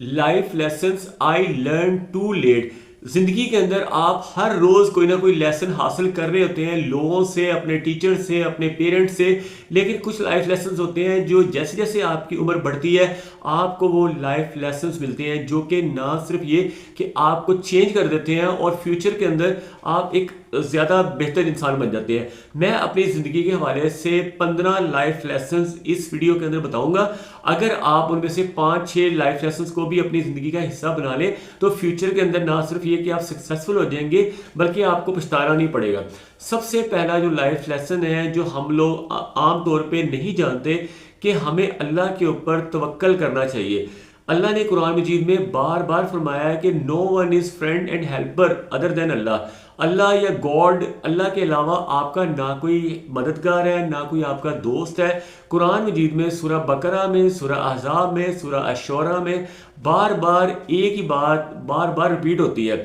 Life lessons I learn too late. जिंदगी के अंदर आप हर रोज कोई ना कोई लेसन हासिल कर रहे होते हैं, लोगों से, अपने टीचर से, अपने पेरेंट्स से। लेकिन कुछ लाइफ लेसन्स होते हैं जो जैसे जैसे आपकी उम्र बढ़ती है आपको वो लाइफ लेसन्स मिलते हैं, जो कि ना सिर्फ ये कि आपको चेंज कर देते हैं और फ्यूचर के अंदर आप एक ज़्यादा बेहतर इंसान बन जाते हैं। मैं अपनी ज़िंदगी के हवाले से 15 लाइफ लेसन्स इस वीडियो के अंदर बताऊंगा। अगर आप उनमें से 5-6 लाइफ लेसन्स को भी अपनी ज़िंदगी का हिस्सा बना लें तो फ्यूचर के अंदर ना सिर्फ ये कि आप सक्सेसफुल हो जाएंगे बल्कि आपको पछताना नहीं पड़ेगा। सबसे पहला जो लाइफ लेसन है जो हम लोग आम तौर पे नहीं जानते कि हमें अल्लाह के ऊपर तवक्कल करना चाहिए। अल्लाह ने कुरान मजीद में बार बार फरमाया है कि no one is friend and helper other than अल्लाह। अल्लाह या गॉड, अल्लाह के अलावा आपका ना कोई मददगार है ना कोई आपका दोस्त है। कुरान मजीद में सूरह बकरा में, सूरह अहज़ाब में, सूरह अश-शूरा में बार बार एक ही बात बार बार रिपीट होती है।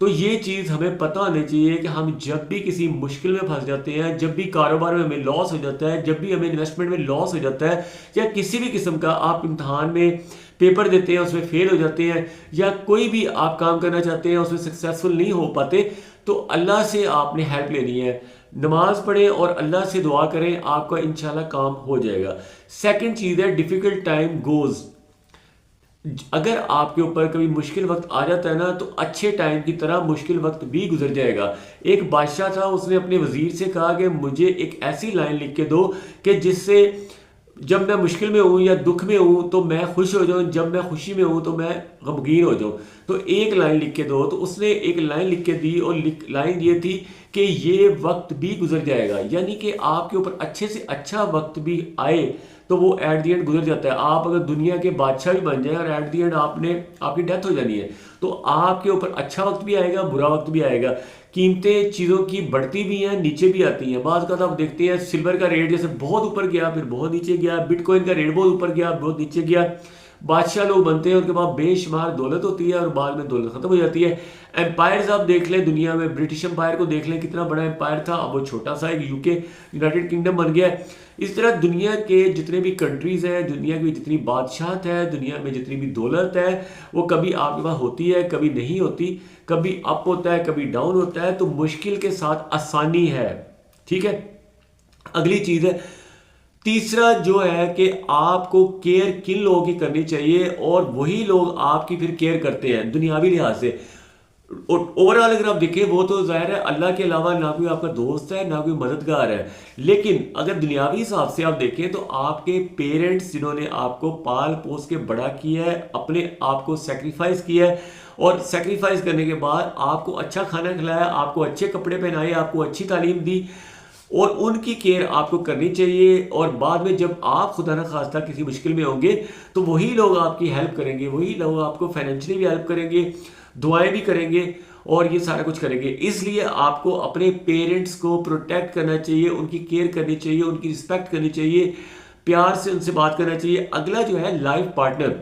तो ये चीज़ हमें पता होनी चाहिए कि हम जब भी किसी मुश्किल में फंस जाते हैं, जब भी कारोबार में हमें लॉस हो जाता है, जब भी हमें इन्वेस्टमेंट में लॉस हो जाता है, या किसी भी किस्म का आप इम्तहान में पेपर देते हैं उसमें फेल हो जाते हैं, या कोई भी आप काम करना चाहते हैं उसमें सक्सेसफुल नहीं हो पाते, तो अल्लाह से आपने हेल्प लेनी है। नमाज पढ़ें और अल्लाह से दुआ करें, आपका इंशाल्लाह काम हो जाएगा। सेकंड चीज़ है डिफ़िकल्ट टाइम गोज़। अगर आपके ऊपर कभी मुश्किल वक्त आ जाता है ना तो अच्छे टाइम की तरह मुश्किल वक्त भी गुजर जाएगा। एक बादशाह था, उसने अपने वजीर से कहा कि मुझे एक ऐसी लाइन लिख के दो कि जिससे जब मैं मुश्किल में हूँ या दुख में हूँ तो मैं खुश हो जाऊँ, जब मैं खुशी में हूँ तो मैं गमगीन हो जाऊँ। तो एक लाइन लिख के दो। तो उसने एक लाइन लिख के दी और लाइन ये थी कि ये वक्त भी गुजर जाएगा। यानी कि आपके ऊपर अच्छे से अच्छा वक्त भी आए तो वो एट दी एंड गुजर जाता है। आप अगर दुनिया के बादशाह भी बन जाए और एट दी एंड आपकी डेथ हो जानी है तो आपके ऊपर अच्छा वक्त भी आएगा, बुरा वक्त भी आएगा। कीमतें चीज़ों की बढ़ती भी हैं, नीचे भी आती हैं। बाज़ का आप देखते हैं सिल्वर का रेट जैसे बहुत ऊपर गया फिर बहुत नीचे गया, बिटकॉइन का रेट बहुत ऊपर गया बहुत नीचे गया। बादशाह लोग बनते हैं, उनके पास बेशुमार दौलत होती है और बाद में दौलत खत्म हो जाती है। एम्पायर्स आप देख लें दुनिया में, ब्रिटिश एम्पायर को देख लें, कितना बड़ा एम्पायर था, अब वो छोटा सा एक यूके यूनाइटेड किंगडम बन गया है। इस तरह दुनिया के जितने भी कंट्रीज़ हैं, दुनिया की जितनी बादशाहत है, दुनिया में जितनी भी दौलत है, वो कभी आपके पास होती है कभी नहीं होती, कभी अप होता है कभी डाउन होता है। तो मुश्किल के साथ आसानी है। ठीक है, अगली चीज़ है तीसरा जो है कि आपको केयर किन लोगों की करनी चाहिए और वही लोग आपकी फिर केयर करते हैं दुनियावी लिहाज से। ओवरऑल अगर आप देखें वो तो जाहिर है अल्लाह के अलावा ना कोई आपका दोस्त है ना कोई मददगार है। लेकिन अगर दुनियावी हिसाब से आप देखें तो आपके पेरेंट्स जिन्होंने आपको पाल पोस के बड़ा किया है, अपने आप को सेक्रीफाइस किया है और सेक्रीफाइस करने के बाद आपको अच्छा खाना खिलाया, आपको अच्छे कपड़े पहनाए, आपको अच्छी तालीम दी और उनकी केयर आपको करनी चाहिए। और बाद में जब आप खुदा न खास्ता किसी मुश्किल में होंगे तो वही लोग आपकी हेल्प करेंगे, वही लोग आपको फाइनेंशियली भी हेल्प करेंगे, दुआएं भी करेंगे और ये सारा कुछ करेंगे। इसलिए आपको अपने पेरेंट्स को प्रोटेक्ट करना चाहिए, उनकी केयर करनी चाहिए, उनकी रिस्पेक्ट करनी चाहिए, प्यार से उनसे बात करना चाहिए। अगला जो है लाइफ पार्टनर।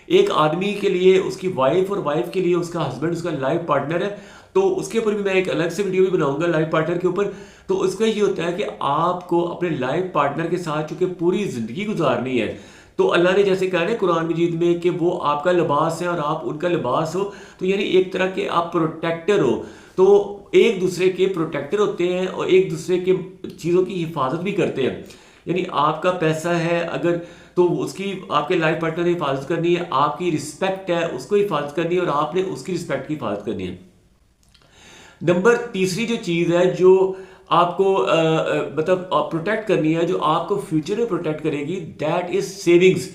एक आदमी के लिए उसकी वाइफ और वाइफ के लिए उसका हस्बैंड उसका लाइफ पार्टनर है। तो उसके ऊपर भी मैं एक अलग से वीडियो भी बनाऊंगा लाइफ पार्टनर के ऊपर। तो उसका ये होता है कि आपको अपने लाइफ पार्टनर के साथ चूंकि पूरी जिंदगी गुजारनी है तो अल्लाह ने जैसे कहा ना कुरान मजीद में कि वो आपका लिबास है और आप उनका लिबास हो, तो यानी एक तरह के आप प्रोटेक्टर हो। तो एक दूसरे के प्रोटेक्टर होते हैं और एक दूसरे के चीज़ों की हिफाजत भी करते हैं। यानी आपका पैसा है अगर तो उसकी आपके लाइफ पार्टनर ने हिफाजत करनी है, आपकी रिस्पेक्ट है उसको हिफाजत करनी है और आपने उसकी रिस्पेक्ट की हिफाजत करनी है। नंबर तीसरी जो चीज़ है जो आपको मतलब प्रोटेक्ट करनी है, जो आपको फ्यूचर में प्रोटेक्ट करेगी, दैट इज सेविंग्स।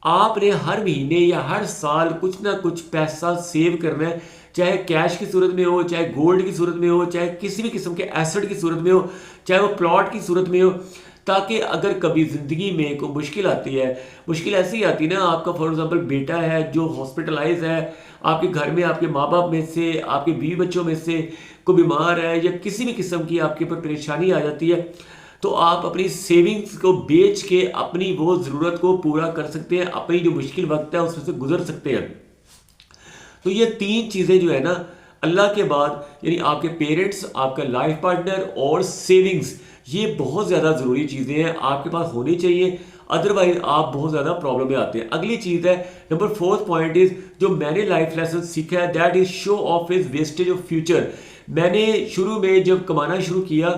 आपने हर महीने या हर साल कुछ ना कुछ पैसा सेव करना है, चाहे कैश की सूरत में हो, चाहे गोल्ड की सूरत में हो, चाहे किसी भी किस्म के एसेट की सूरत में हो, चाहे वो प्लॉट की सूरत में हो, ताकि अगर कभी ज़िंदगी में कोई मुश्किल आती है, मुश्किल ऐसी आती है ना, आपका फॉर एग्जांपल बेटा है जो हॉस्पिटलाइज है, आपके घर में आपके माँ बाप में से, आपके बीवी बच्चों में से कोई बीमार है या किसी भी किस्म की आपके ऊपर परेशानी आ जाती है, तो आप अपनी सेविंग्स को बेच के अपनी वो ज़रूरत को पूरा कर सकते हैं, अपनी जो मुश्किल वक्त है उसमें से गुजर सकते हैं। तो ये तीन चीज़ें जो है ना अल्लाह के बाद, यानी आपके पेरेंट्स, आपका लाइफ पार्टनर और सेविंग्स, ये बहुत ज़्यादा ज़रूरी चीज़ें हैं, आपके पास होनी चाहिए। अदरवाइज आप बहुत ज़्यादा प्रॉब्लम में आते हैं। अगली चीज़ है नंबर फोर्थ पॉइंट इज, जो मैंने लाइफ लेसन सीखा है, that is show off is wastage of future. मैंने शुरू में जब कमाना शुरू किया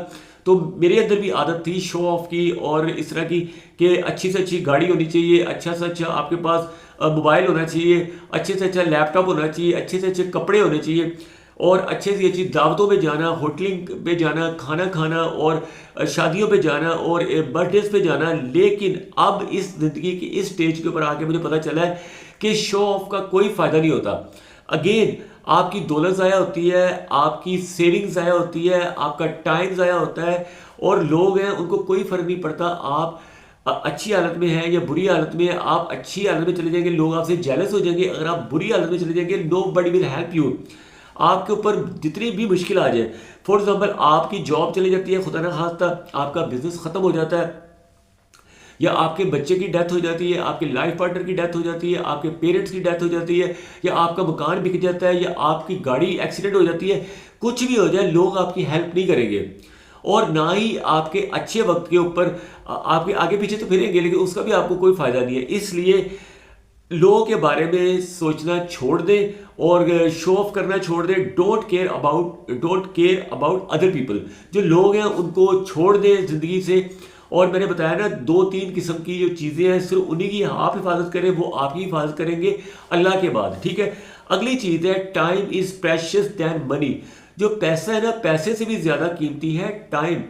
तो मेरे अंदर भी आदत थी शो ऑफ की और इस तरह की कि अच्छी से अच्छी गाड़ी होनी चाहिए, अच्छा से अच्छा आपके पास मोबाइल होना चाहिए, अच्छे से अच्छा लैपटॉप होना चाहिए, अच्छे से अच्छे कपड़े होने चाहिए और अच्छे से अच्छी दावतों पे जाना, होटलिंग पे जाना, खाना खाना और शादियों पे जाना और बर्थडेज पे जाना। लेकिन अब इस ज़िंदगी की इस स्टेज के ऊपर आके मुझे पता चला है कि शो ऑफ का कोई फ़ायदा नहीं होता। अगेन आपकी दौलत ज़ाया होती है, आपकी सेविंग ज़ाया होती है, आपका टाइम ज़ाया होता है और लोग हैं उनको कोई फ़र्क नहीं पड़ता आप अच्छी हालत में है या बुरी हालत में है। आप अच्छी हालत में चले जाएंगे, लोग आपसे जेलस हो जाएंगे। अगर आप बुरी हालत में चले जाएंगे, nobody will help you. आपके ऊपर जितनी भी मुश्किल आ जाए, फॉर एग्जाम्पल आपकी जॉब चली जाती है, खुदा ना खास्ता आपका बिजनेस खत्म हो जाता है या आपके बच्चे की डेथ हो जाती है, आपके लाइफ पार्टनर की डेथ हो जाती है, आपके पेरेंट्स की डेथ हो जाती है या आपका मकान बिक जाता है या आपकी गाड़ी एक्सीडेंट हो जाती है, कुछ भी हो जाए, लोग आपकी हेल्प नहीं करेंगे और ना ही आपके अच्छे वक्त के ऊपर आपके आगे पीछे तो फिरेंगे, लेकिन उसका भी आपको कोई फायदा नहीं है। इसलिए लोगों के बारे में सोचना छोड़ दें और शो ऑफ करना छोड़ दें। Don't care about other people. जो लोग हैं उनको छोड़ दें ज़िंदगी से। और मैंने बताया ना, 2-3 किस्म की जो चीज़ें हैं, सिर्फ उन्हीं की आप हिफाजत करें, वो आपकी हिफाजत करेंगे अल्लाह के बाद, ठीक है। अगली चीज़ है time is precious than money. जो पैसा है ना, पैसे से भी ज़्यादा कीमती है टाइम।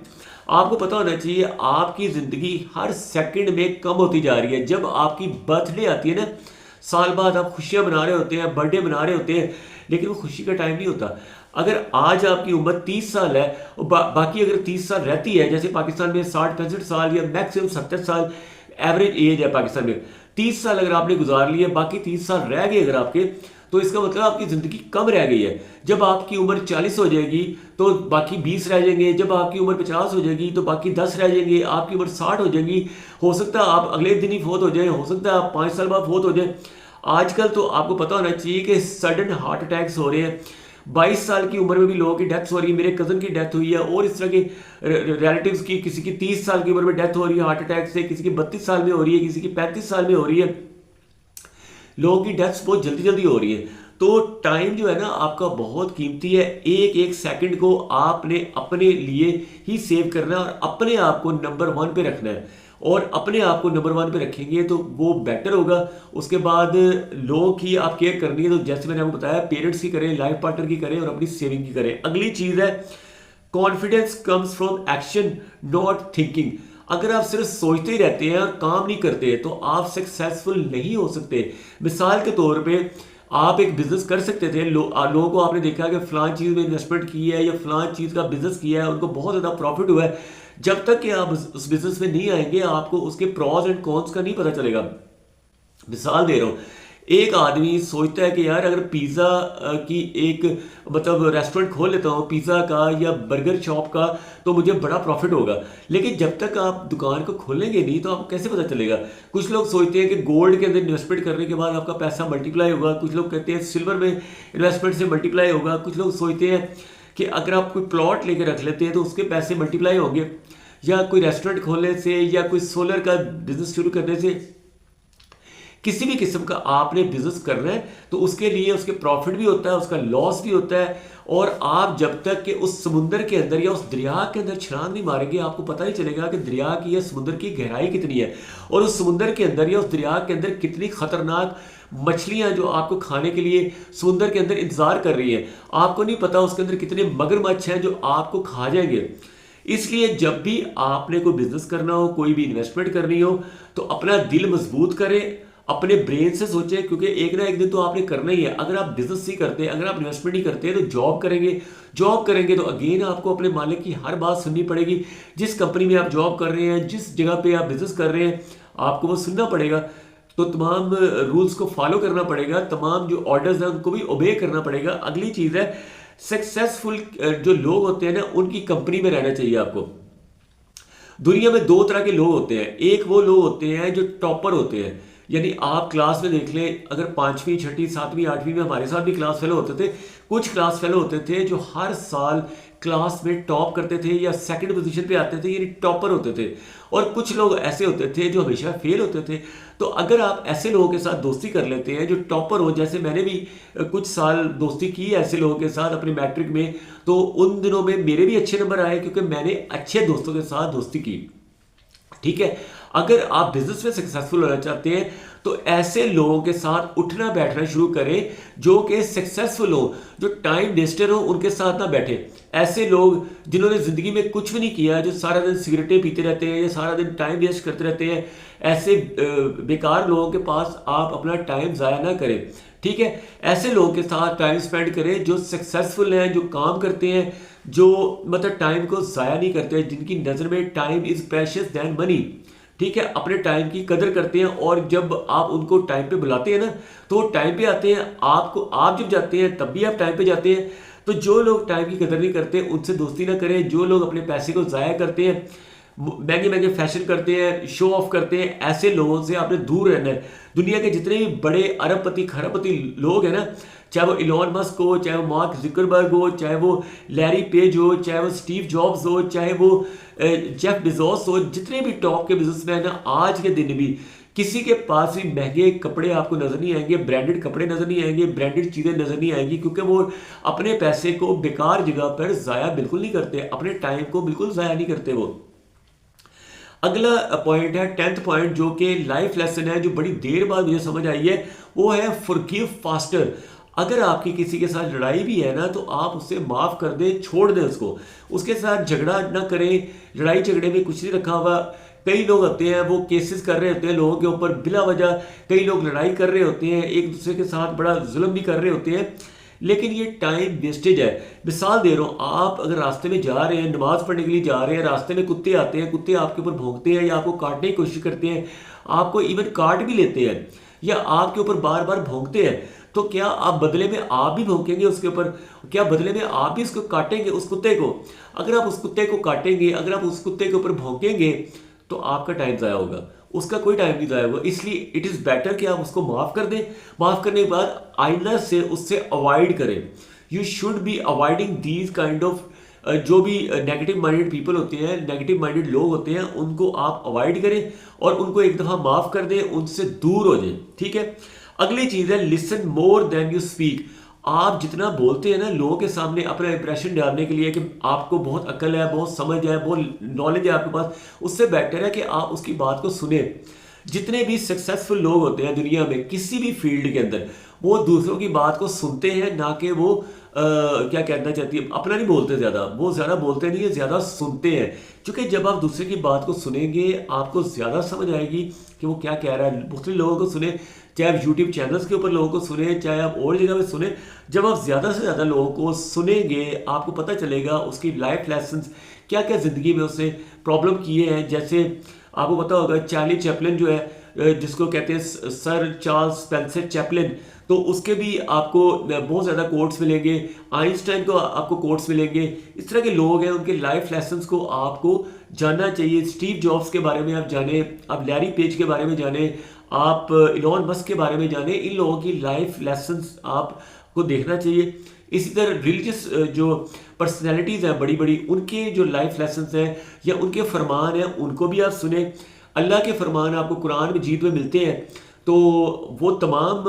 आपको पता होना चाहिए आपकी ज़िंदगी हर सेकंड में कम होती जा रही है। जब आपकी बर्थडे आती है ना, साल बाद आप खुशियां मना रहे होते हैं, बर्थडे मना रहे होते हैं, लेकिन वो खुशी का टाइम नहीं होता। अगर आज आपकी उम्र 30 साल है और बाकी अगर 30 साल रहती है, जैसे पाकिस्तान में 60-65 साल या मैक्सिमम 70 साल एवरेज एज है पाकिस्तान में, 30 साल अगर आपने गुजार लिए, बाकी 30 साल रह गए अगर आपके, तो इसका मतलब आपकी ज़िंदगी कम रह गई है। जब आपकी उम्र 40 हो जाएगी तो बाकी 20 रह जाएंगे, जब आपकी उम्र 50 हो जाएगी तो बाकी 10 रह जाएंगे, आपकी उम्र 60 हो जाएगी, हो सकता है आप अगले दिन ही फोत हो जाए, हो सकता है आप 5 साल बाद फोत हो जाए। आजकल तो आपको पता होना चाहिए कि सडन हार्ट अटैक्स हो रहे हैं। 22 साल की उम्र में भी लोगों की डेथ हो रही है। मेरे कज़न की डेथ हुई है और इस तरह के रिलेटिव्स की, किसी की 30 साल की उम्र में डेथ हो रही है हार्ट अटैक से, किसी की 32 साल में हो रही है, किसी की 35 साल में हो रही है। लोगों की डेथ्स बहुत जल्दी जल्दी हो रही है। तो टाइम जो है ना आपका बहुत कीमती है। एक एक सेकंड को आपने अपने लिए ही सेव करना है और अपने आप को नंबर 1 पे रखना है। और अपने आप को नंबर 1 पे रखेंगे तो वो बेटर होगा। उसके बाद लोगों की आप केयर करनी है तो जैसे मैंने आपको बताया, पेरेंट्स की करें, लाइफ पार्टनर की करें और अपनी सेविंग की करें। अगली चीज़ है confidence comes from action not thinking. अगर आप सिर्फ सोचते ही रहते हैं और काम नहीं करते तो आप सक्सेसफुल नहीं हो सकते। मिसाल के तौर पे आप एक बिजनेस कर सकते थे। लोगों को आपने देखा कि फलां चीज़ में इन्वेस्टमेंट की है या फलां चीज़ का बिजनेस किया है, उनको बहुत ज़्यादा प्रॉफिट हुआ है। जब तक कि आप उस बिजनेस में नहीं आएंगे, आपको उसके प्रॉज एंड कॉन्स का नहीं पता चलेगा। मिसाल दे रहा हूँ, एक आदमी सोचता है कि यार अगर पिज़्ज़ा की एक मतलब रेस्टोरेंट खोल लेता हूँ पिज़्ज़ा का या बर्गर शॉप का, तो मुझे बड़ा प्रॉफिट होगा। लेकिन जब तक आप दुकान को खोलेंगे नहीं तो आपको कैसे पता चलेगा। कुछ लोग सोचते हैं कि गोल्ड के अंदर इन्वेस्टमेंट करने के बाद आपका पैसा मल्टीप्लाई होगा, कुछ लोग कहते हैं सिल्वर में इन्वेस्टमेंट से मल्टीप्लाई होगा, कुछ लोग सोचते हैं कि अगर आप कोई प्लॉट लेके रख लेते हैं तो उसके पैसे मल्टीप्लाई होंगे, या कोई रेस्टोरेंट खोलने से या कोई सोलर का बिजनेस शुरू करने से, किसी भी किस्म का आपने बिजनेस करना है तो उसके लिए उसके प्रॉफिट भी होता है, उसका लॉस भी होता है। और आप जब तक कि उस समुंदर के अंदर या उस दरिया के अंदर छलांग नहीं मारेंगे, आपको पता ही चलेगा कि दरिया की या समुंदर की गहराई कितनी है और उस समुंदर के अंदर या उस दरिया के अंदर कितनी खतरनाक मछलियां जो आपको खाने के लिए समुंदर के अंदर इंतजार कर रही हैं। आपको नहीं पता उसके अंदर कितने मगरमच्छ हैं जो आपको खा जाएंगे। इसलिए जब भी आपने कोई बिजनेस करना हो, कोई भी इन्वेस्टमेंट करनी हो, तो अपना दिल मजबूत करें, अपने ब्रेन से सोचें, क्योंकि एक ना एक दिन तो आपने करना ही है। अगर आप बिजनेस नहीं करते, अगर आप इन्वेस्टमेंट नहीं करते तो जॉब करेंगे तो अगेन आपको अपने मालिक की हर बात सुननी पड़ेगी। जिस कंपनी में आप जॉब कर रहे हैं, जिस जगह पे आप बिजनेस कर रहे हैं, आपको वो सुनना पड़ेगा। तो तमाम रूल्स को फॉलो करना पड़ेगा, तमाम जो ऑर्डर्स हैं उनको भी ओबे करना पड़ेगा। अगली चीज़ है सक्सेसफुल जो लोग होते हैं ना, उनकी कंपनी में रहना चाहिए आपको। दुनिया में 2 तरह के लोग होते हैं। एक वो लोग होते हैं जो टॉपर होते हैं, यानी आप क्लास में देख लें, अगर 5वीं 6वीं 7वीं 8वीं में हमारे साथ भी क्लास फेलो होते थे। कुछ क्लास फेलो होते थे जो हर साल क्लास में टॉप करते थे या सेकंड पोजीशन पे आते थे, यानी टॉपर होते थे, और कुछ लोग ऐसे होते थे जो हमेशा फेल होते थे। तो अगर आप ऐसे लोगों के साथ दोस्ती कर लेते हैं जो टॉपर हो, जैसे मैंने भी कुछ साल दोस्ती की ऐसे लोगों के साथ अपनी मैट्रिक में, तो उन दिनों में मेरे भी अच्छे नंबर आए क्योंकि मैंने अच्छे दोस्तों के साथ दोस्ती की। ठीक है, अगर आप बिजनेस में सक्सेसफुल होना चाहते हैं तो ऐसे लोगों के साथ उठना बैठना शुरू करें जो कि सक्सेसफुल हो, जो टाइम वेस्टर हो उनके साथ ना बैठे। ऐसे लोग जिन्होंने ज़िंदगी में कुछ भी नहीं किया, जो सारा दिन सिगरेटें पीते रहते हैं या सारा दिन टाइम वेस्ट करते रहते हैं, ऐसे बेकार लोगों के पास आप अपना टाइम ज़ाया ना करें। ठीक है, ऐसे लोगों के साथ टाइम स्पेंड करें जो सक्सेसफुल हैं, जो काम करते हैं, जो मतलब टाइम को ज़ाया नहीं करते, जिनकी नज़र में time is precious than money. ठीक है, अपने टाइम की कदर करते हैं, और जब आप उनको टाइम पे बुलाते हैं ना तो वो टाइम पे आते हैं। आपको, आप जब जाते हैं तब भी आप टाइम पे जाते हैं। तो जो लोग टाइम की कदर नहीं करते उनसे दोस्ती ना करें। जो लोग अपने पैसे को ज़ाया करते हैं, महंगे महंगे फैशन करते हैं, शो ऑफ करते हैं, ऐसे लोगों से आपने दूर रहना है। दुनिया के जितने भी बड़े अरबपति खरबपति लोग हैं ना, चाहे वो इलॉन मस्क हो, चाहे वो मार्क जुकरबर्ग हो, चाहे वो लैरी पेज हो, चाहे वो स्टीव जॉब्स हो, चाहे वो जेफ बेजोस हो, जितने भी टॉप के बिजनेसमैन हैं आज के दिन भी किसी के पास भी महंगे कपड़े आपको नजर नहीं आएंगे, ब्रांडेड कपड़े नजर नहीं आएंगे, ब्रांडेड चीज़ें नजर नहीं आएंगी, क्योंकि वो अपने पैसे को बेकार जगह पर ज़ाया बिल्कुल नहीं करते, अपने टाइम को बिल्कुल ज़ाया नहीं करते वो। अगला पॉइंट है 10th पॉइंट, जो कि लाइफ लेसन है, जो बड़ी देर बाद मुझे समझ आई है, वो है फॉरगिव फास्टर। अगर आपकी किसी के साथ लड़ाई भी है ना तो आप उससे माफ़ कर दें, छोड़ दें उसको, उसके साथ झगड़ा ना करें। लड़ाई झगड़े में कुछ नहीं रखा हुआ। कई लोग होते हैं वो केसेस कर रहे होते हैं लोगों के ऊपर बिला वजह, कई लोग लड़ाई कर रहे होते हैं, एक दूसरे के साथ बड़ा जुल्म भी कर रहे होते हैं, लेकिन ये टाइम वेस्टेज है। मिसाल दे रहा हूँ, आप अगर रास्ते में जा रहे हैं, नमाज पढ़ने के लिए जा रहे हैं, रास्ते में कुत्ते आते हैं, कुत्ते आपके ऊपर भौंकते हैं या आपको काटने की कोशिश करते हैं, आपको इवन काट भी लेते हैं या आपके ऊपर बार बार भौंकते हैं, तो क्या आप बदले में आप भी भौंकेंगे उसके ऊपर? क्या बदले में आप भी उसको काटेंगे, उस कुत्ते को? अगर आप उस कुत्ते को काटेंगे, अगर आप उस कुत्ते के ऊपर भौंकेंगे तो आपका टाइम ज़ाया होगा, उसका कोई टाइम नहीं ज़ाया होगा। इसलिए इट इज़ बेटर कि आप उसको माफ़ कर दें। माफ़ करने के बाद आइंदा से उससे अवॉइड करें। You should be avoiding these kind of, जो भी नेगेटिव माइंडेड पीपल होते हैं, नेगेटिव माइंडेड लोग होते हैं, उनको आप अवॉइड करें और उनको एक दफ़ा माफ़ कर दें, उनसे दूर हो जाए। ठीक है, अगली चीज़ है listen more than you speak. आप जितना बोलते हैं ना लोगों के सामने अपना इंप्रेशन डालने के लिए कि आपको बहुत अकल है, बहुत समझ है, बहुत नॉलेज है आपके पास, उससे बेटर है कि आप उसकी बात को सुने। जितने भी सक्सेसफुल लोग होते हैं दुनिया में किसी भी फील्ड के अंदर, वो दूसरों की बात को सुनते हैं, ना कि वो क्या कहना चाहती है, अपना नहीं बोलते ज़्यादा, वो ज़्यादा बोलते नहीं है, ज़्यादा सुनते हैं। क्योंकि जब आप दूसरे की बात को सुनेंगे आपको ज़्यादा समझ आएगी कि वो क्या कह रहा है। दूसरे लोगों को सुने, चाहे आप यूट्यूब चैनल्स के ऊपर लोगों को सुने, चाहे आप और जगह पे सुने, जब आप ज़्यादा से ज़्यादा लोगों को सुनेंगे आपको पता चलेगा उसकी लाइफ लेसन्स क्या क्या ज़िंदगी में उससे प्रॉब्लम किए हैं। जैसे आपको पता होगा चार्ली चैपलिन जो है, जिसको कहते हैं सर चार्ल्स स्पेंसर चैपलिन, तो उसके भी आपको बहुत ज़्यादा कोट्स मिलेंगे। आइंस्टाइन को आपको कोट्स मिलेंगे। इस तरह के लोग हैं, उनके लाइफ लेसन्स को आपको जानना चाहिए। स्टीव जॉब्स के बारे में आप जाने, आप लैरी पेज के बारे में जाने, आप इलॉन मस्क के बारे में जाने। इन लोगों की लाइफ लेसन्स आपको देखना चाहिए। इसी तरह रिलीजियस जो पर्सनैलिटीज़ हैं बड़ी बड़ी, उनके जो लाइफ लेसन्स हैं या उनके फरमान हैं उनको भी आप सुने। अल्लाह के फरमान आपको कुरान में जीत में मिलते हैं, तो वो तमाम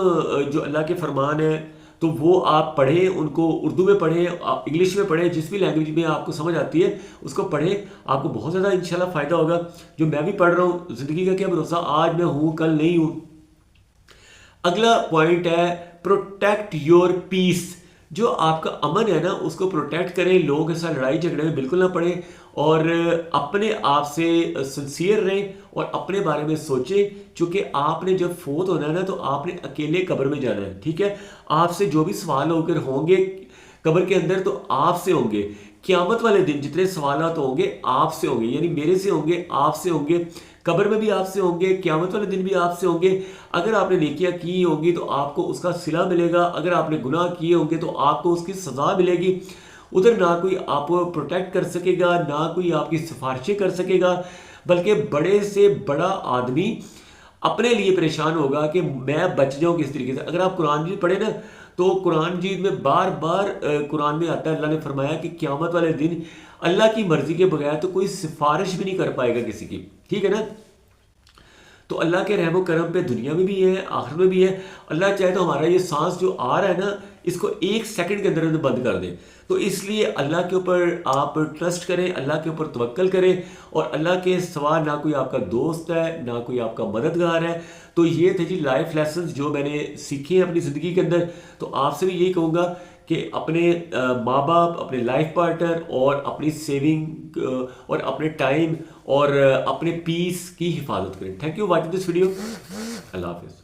जो अल्लाह के फरमान हैं तो वो आप पढ़ें, उनको उर्दू में पढ़ें, इंग्लिश में पढ़ें, जिस भी लैंग्वेज में आपको समझ आती है उसको पढ़ें। आपको बहुत ज़्यादा इंशाल्लाह फ़ायदा होगा। जो मैं भी पढ़ रहा हूँ, ज़िंदगी का क्या भरोसा, आज मैं हूँ कल नहीं हूँ। अगला पॉइंट है प्रोटेक्ट योर पीस। जो आपका अमन है ना उसको प्रोटेक्ट करें, लोगों के साथ लड़ाई झगड़े में बिल्कुल ना पड़े और अपने आप से सिंसियर रहें और अपने बारे में सोचें। क्योंकि आपने जब फोत होना है ना तो आपने अकेले कब्र में जाना है। ठीक है, आपसे जो भी सवाल होकर होंगे कब्र के अंदर तो आपसे होंगे। क़यामत वाले दिन जितने सवालात होंगे आपसे होंगे, यानी मेरे से होंगे, आपसे होंगे, कब्र में भी आपसे होंगे, क़यामत वाले दिन भी आपसे होंगे। अगर आपने नेकियां की होंगी तो आपको उसका सिला मिलेगा, अगर आपने गुनाह किए होंगे तो आपको उसकी सज़ा मिलेगी। उधर ना कोई आपको प्रोटेक्ट कर सकेगा, ना कोई आपकी सिफारिशें कर सकेगा, बल्कि बड़े से बड़ा आदमी अपने लिए परेशान होगा कि मैं बच जाऊं किस तरीके से। अगर आप कुरान मजीद पढ़े ना, तो कुरान मजीद में बार बार कुरान में आता है, अल्लाह ने फरमाया कि क़यामत वाले दिन अल्लाह की मर्जी के बगैर तो कोई सिफारिश भी नहीं कर पाएगा किसी की, ठीक है ना। तो अल्लाह के रहम करम पे दुनिया में भी है, आखिरत में भी है। अल्लाह चाहे तो हमारा ये सांस जो आ रहा है ना, इसको 1 सेकंड के अंदर अंदर बंद कर दे। तो इसलिए अल्लाह के ऊपर आप ट्रस्ट करें, अल्लाह के ऊपर तवक्कल करें, और अल्लाह के सिवा ना कोई आपका दोस्त है, ना कोई आपका मददगार है। तो ये थे जी लाइफ लेसन्स जो मैंने सीखे हैं अपनी ज़िंदगी के अंदर। तो आपसे भी यही कहूँगा कि अपने माँ बाप, अपने लाइफ पार्टनर और अपनी सेविंग और अपने टाइम और अपने पीस की हिफाजत करें। Thank you watching this video. अल्लाह हाफिज़।